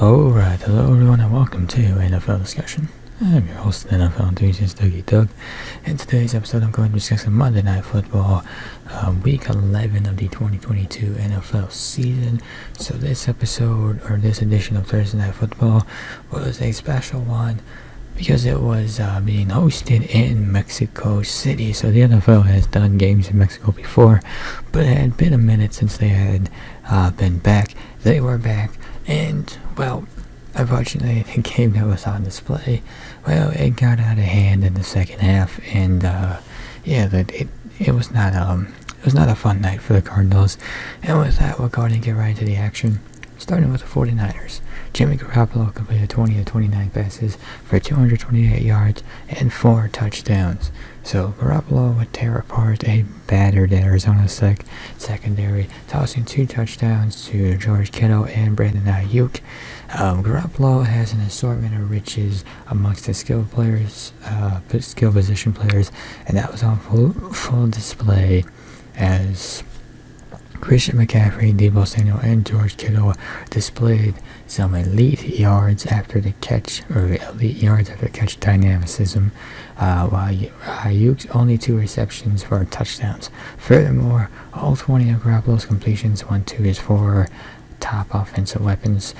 Alright, hello everyone and welcome to NFL Discussion. I'm your host, NFL enthusiast Dougie Doug. In today's episode, I'm going to discuss Monday Night Football, Week 11 of the 2022 NFL season. So this episode, or this edition of Thursday Night Football, was a special one because it was being hosted in Mexico City. So the NFL has done games in Mexico before, but it had been a minute since they had been back. They were back. And, well, unfortunately, the game that was on display, well, it got out of hand in the second half, and, it was not a fun night for the Cardinals. And with that, we'll go ahead and get right into the action, starting with the 49ers. Jimmy Garoppolo completed 20 of 29 passes for 228 yards and 4 touchdowns. So Garoppolo would tear apart a battered Arizona secondary, tossing 2 touchdowns to George Kittle and Brandon Ayuk. Garoppolo has an assortment of riches amongst the skill position players, and that was on full display as Christian McCaffrey, Deebo Samuel, and George Kittle displayed some elite yards after the catch dynamicism, while Ayuk's only 2 receptions for touchdowns. Furthermore, all 20 of Garoppolo's completions went to his 4 top offensive weapons.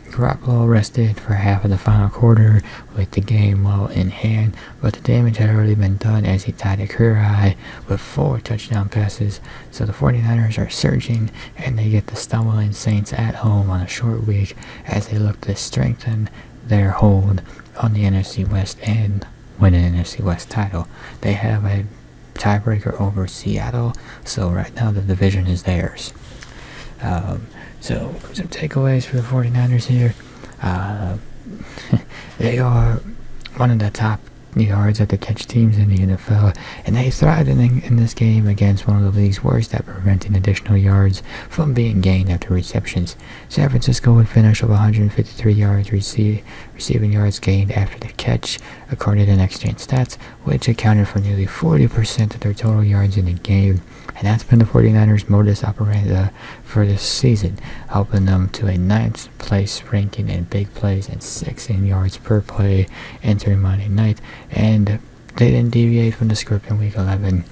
Garoppolo rested for half of the final quarter with the game well in hand, but the damage had already been done as he tied a career high with 4 touchdown passes. So the 49ers are surging, and they get the stumbling Saints at home on a short week as they look to strengthen their hold on the NFC West and win an NFC West title. They have a tiebreaker over Seattle, so right now the division is theirs. So, some takeaways for the 49ers here. They are one of the top yards at the catch teams in the NFL, and they thrived in this game against one of the league's worst at preventing additional yards from being gained after receptions. San Francisco would finish with 153 yards receiving yards gained after the catch, according to Next Gen Stats, which accounted for nearly 40% of their total yards in the game. And that's been the 49ers' modus operandi for this season, helping them to a 9th place ranking in big plays and 6th in yards per play entering Monday night. And they didn't deviate from the script in Week 11.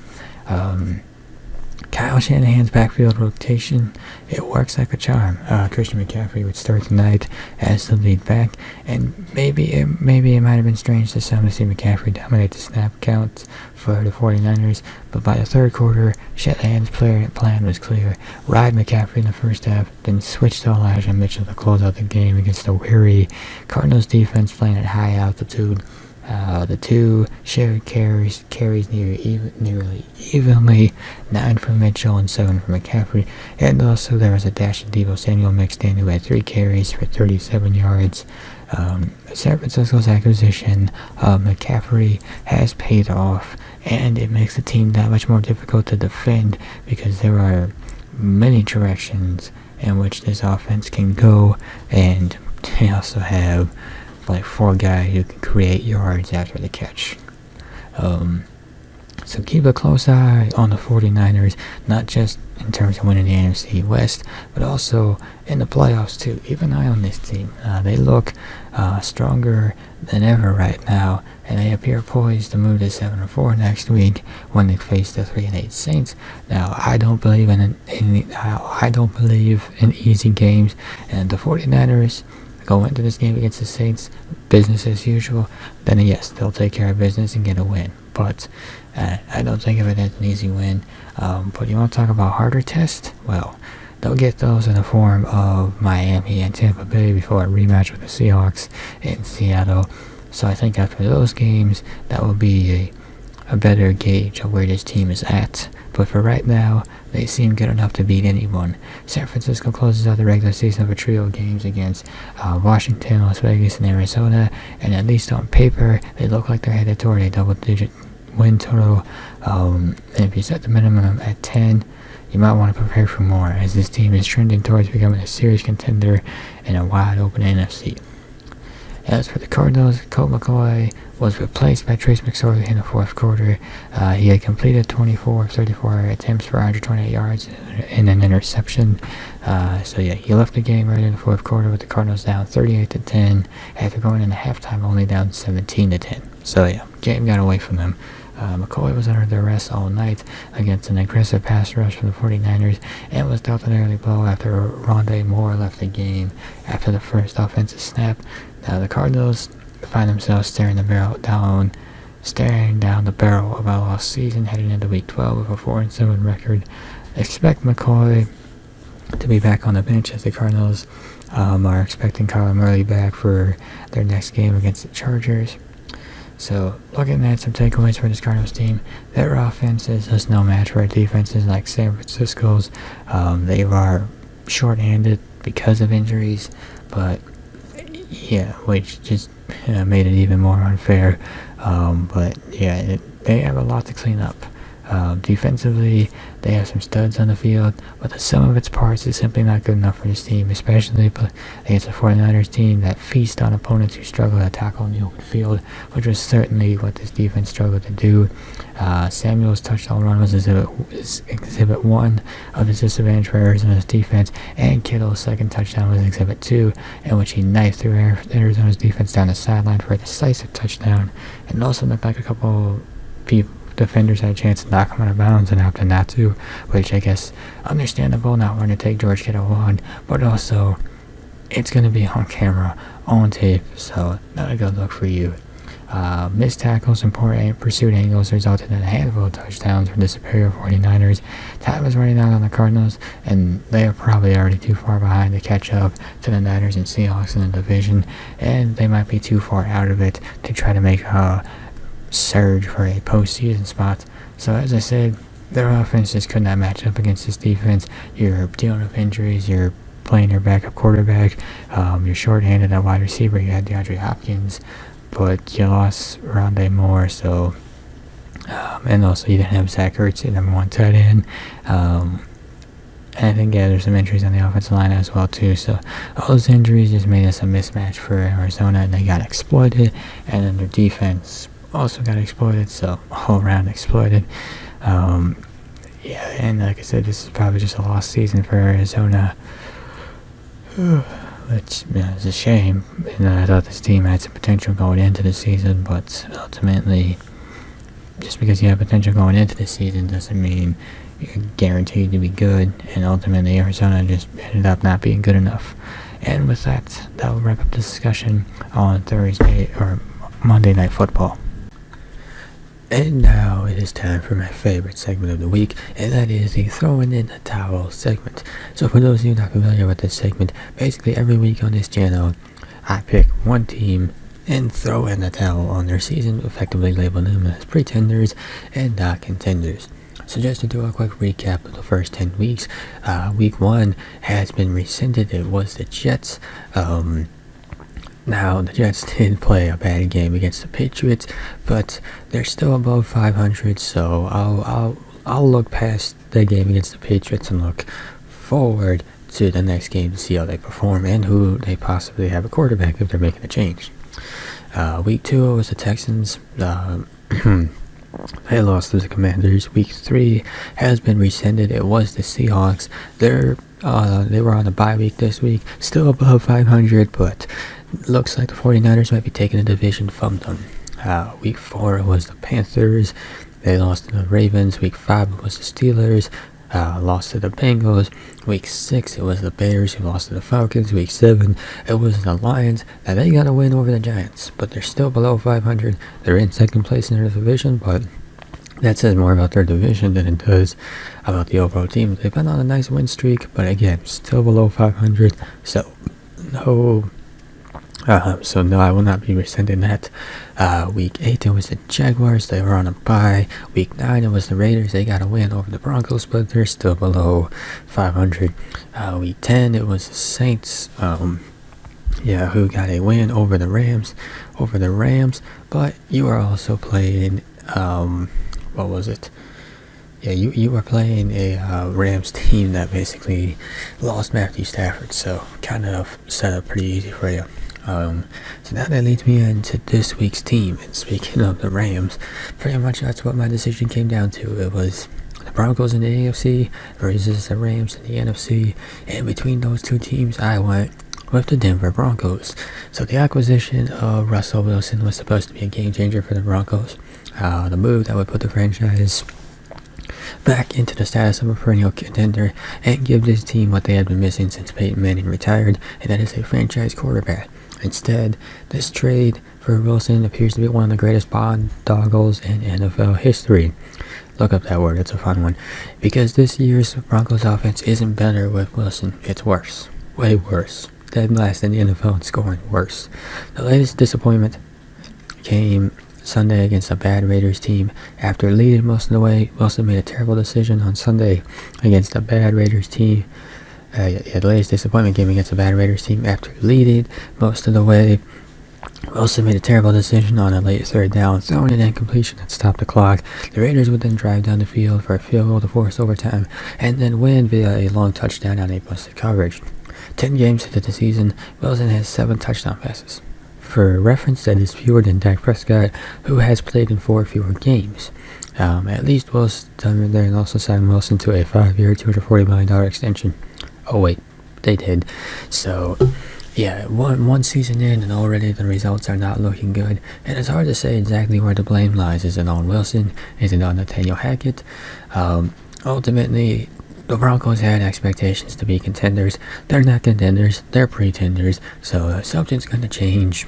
Kyle Shanahan's backfield rotation, it works like a charm. Christian McCaffrey would start tonight as the lead back, and maybe it might have been strange to some to see McCaffrey dominate the snap counts for the 49ers, but by the third quarter, Shanahan's plan was clear. Ride McCaffrey in the first half, then switch to Elijah Mitchell to close out the game against the weary Cardinals defense playing at high altitude. The 2 shared carries nearly evenly, 9 for Mitchell and 7 for McCaffrey, and also there was a dash of Deebo Samuel mixed in, who had 3 carries for 37 yards. San Francisco's acquisition of McCaffrey has paid off, and it makes the team that much more difficult to defend because there are many directions in which this offense can go, and they also have like 4 guys who can create yards after the catch. So keep a close eye on the 49ers, not just in terms of winning the NFC West, but also in the playoffs too. Keep an eye on this team. They look stronger than ever right now, and they appear poised to move to 7-4 next week when they face the 3-8 Saints. Now, I don't believe in easy games, and the 49ers go into this game against the Saints, business as usual, then yes, they'll take care of business and get a win. But I don't think of it as an easy win. But you want to talk about harder tests? Well, they'll get those in the form of Miami and Tampa Bay before a rematch with the Seahawks in Seattle. So I think after those games, that will be a better gauge of where this team is at. But for right now, they seem good enough to beat anyone. San Francisco closes out the regular season of a trio of games against Washington, Las Vegas, and Arizona, and at least on paper, they look like they're headed toward a double-digit win total. And if you set the minimum at 10, you might want to prepare for more, as this team is trending towards becoming a serious contender in a wide-open NFC. As for the Cardinals, Colt McCoy was replaced by Trace McSorley in the fourth quarter. He had completed 24 of 34 attempts for 128 yards and an interception. He left the game right in the fourth quarter with the Cardinals down 38-10 after going into halftime only down 17-10. Game got away from them. McCoy was under arrest all night against an aggressive pass rush from the 49ers and was dealt an early blow after Rondé Moore left the game after the first offensive snap. Now the Cardinals find themselves staring down the barrel of a lost season heading into Week 12 with a 4-7 record. Expect McCoy to be back on the bench as the Cardinals are expecting Kyler Murray back for their next game against the Chargers. So, looking at some takeaways for this Cardinals team, their offense is just no match for defenses like San Francisco's. They are short-handed because of injuries, which just made it even more unfair. They have a lot to clean up. Defensively, they have some studs on the field, but the sum of its parts is simply not good enough for this team, especially against a 49ers team that feast on opponents who struggle to tackle in the open field, which was certainly what this defense struggled to do. Samuel's touchdown run was exhibit 1 of his disadvantage for Arizona's defense, and Kittle's second touchdown was exhibit 2, in which he knifed through Arizona's defense down the sideline for a decisive touchdown, and also looked like a couple defenders had a chance to knock him out of bounds and opted not to, which I guess understandable, not wanting to take George Kittle on, but also it's going to be on camera, on tape, so not a good look for you. Missed tackles and poor pursuit angles resulted in a handful of touchdowns for the superior 49ers. Time was running out on the Cardinals, and they are probably already too far behind to catch up to the Niners and Seahawks in the division, and they might be too far out of it to try to make a surge for a postseason spot. So as I said, their offense just could not match up against this defense. You're dealing with injuries, you're playing your backup quarterback, you're short-handed at wide receiver, you had DeAndre Hopkins, but you lost Rondé Moore, and also you didn't have Zach Ertz, your number 1 tight end. And I think there's some injuries on the offensive line as well too. So all those injuries just made us a mismatch for Arizona, and they got exploited. And then their defense also got exploited, so all around exploited. And like I said, this is probably just a lost season for Arizona, which is a shame. And I thought this team had some potential going into the season, but ultimately, just because you have potential going into the season doesn't mean you're guaranteed to be good, and ultimately Arizona just ended up not being good enough. And with that will wrap up the discussion on Monday Night Football. And now it is time for my favorite segment of the week, and that is the Throwing in the Towel segment. So for those of you not familiar with this segment, basically every week on this channel, I pick one team and throw in the towel on their season, effectively label them as pretenders and contenders. So just to do a quick recap of the first 10 weeks, week 1 has been rescinded. It was the Jets. Now, the Jets did play a bad game against the Patriots, but they're still above 500, so I'll look past the game against the Patriots and look forward to the next game to see how they perform and who they possibly have a quarterback if they're making a change. Week 2 was the Texans. They lost to the Commanders. Week 3 has been rescinded. It was the Seahawks. They were on a bye week this week, still above 500, but looks like the 49ers might be taking the division from them. Week 4 was the Panthers. They lost to the Ravens. Week 5 was the Steelers. Lost to the Bengals. Week 6 it was the Bears who lost to the Falcons. Week 7 it was the Lions. Now they got a win over the Giants, but they're still below 500. They're in second place in their division, but that says more about their division than it does about the overall team. They've been on a nice win streak, but again, still below 500. So no, I will not be rescinding that. Week 8 it was the Jaguars. They were on a bye. Week 9 it was the Raiders. They got a win over the Broncos, but they're still below 500. Week 10 it was the Saints. Who got a win over the Rams. But you are also playing. What was it? Yeah, you were playing a Rams team that basically lost Matthew Stafford, so kind of set up pretty easy for you. So now that leads me into this week's team. And speaking of the Rams, pretty much that's what my decision came down to. It was the Broncos in the AFC versus the Rams in the NFC. And between those two teams, I went with the Denver Broncos. So the acquisition of Russell Wilson was supposed to be a game changer for the Broncos. The move that would put the franchise back into the status of a perennial contender and give this team what they had been missing since Peyton Manning retired, and that is a franchise quarterback. Instead, this trade for Wilson appears to be one of the greatest boondoggles in NFL history. Look up that word, it's a fun one. Because this year's Broncos offense isn't better with Wilson, it's worse. Way worse. Dead last in the NFL in scoring, worse. The latest disappointment came Sunday against a bad Raiders team. After leading most of the way, Wilson made a terrible decision on Sunday against a bad Raiders team. The latest disappointment came against a bad Raiders team. After leading most of the way, Wilson made a terrible decision on a late third down, throwing an incompletion that stopped the clock. The Raiders would then drive down the field for a field goal to force overtime, and then win via a long touchdown on a busted coverage. 10 games into the season, Wilson has 7 touchdown passes. For reference, that is fewer than Dak Prescott, who has played in 4 fewer games. At least Wilson done there and also signed Wilson to a 5-year, $240 million extension. Oh wait, they did. So, yeah, one season in and already the results are not looking good. And it's hard to say exactly where the blame lies. Is it on Wilson? Is it on Nathaniel Hackett? Ultimately, the Broncos had expectations to be contenders. They're not contenders, they're pretenders. So something's going to change.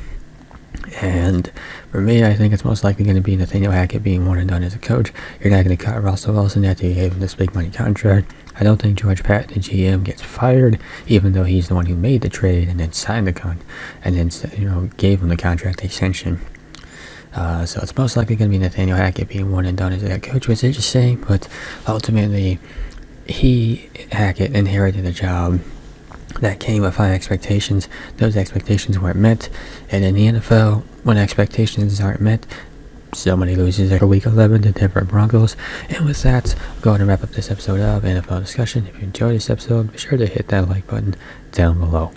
And for me, I think it's most likely going to be Nathaniel Hackett being one and done as a coach. You're not going to cut Russell Wilson after you gave him this big money contract. I don't think George Patton, the GM, gets fired, even though he's the one who made the trade and then signed the gave him the contract extension. So it's most likely going to be Nathaniel Hackett being one and done as a head coach, which is a shame, but ultimately, Hackett inherited a job that came with high expectations. Those expectations weren't met, and in the NFL, when expectations aren't met, somebody loses for Week 11 to Denver Broncos. And with that, I'm going to wrap up this episode of NFL Discussion. If you enjoyed this episode, be sure to hit that like button down below.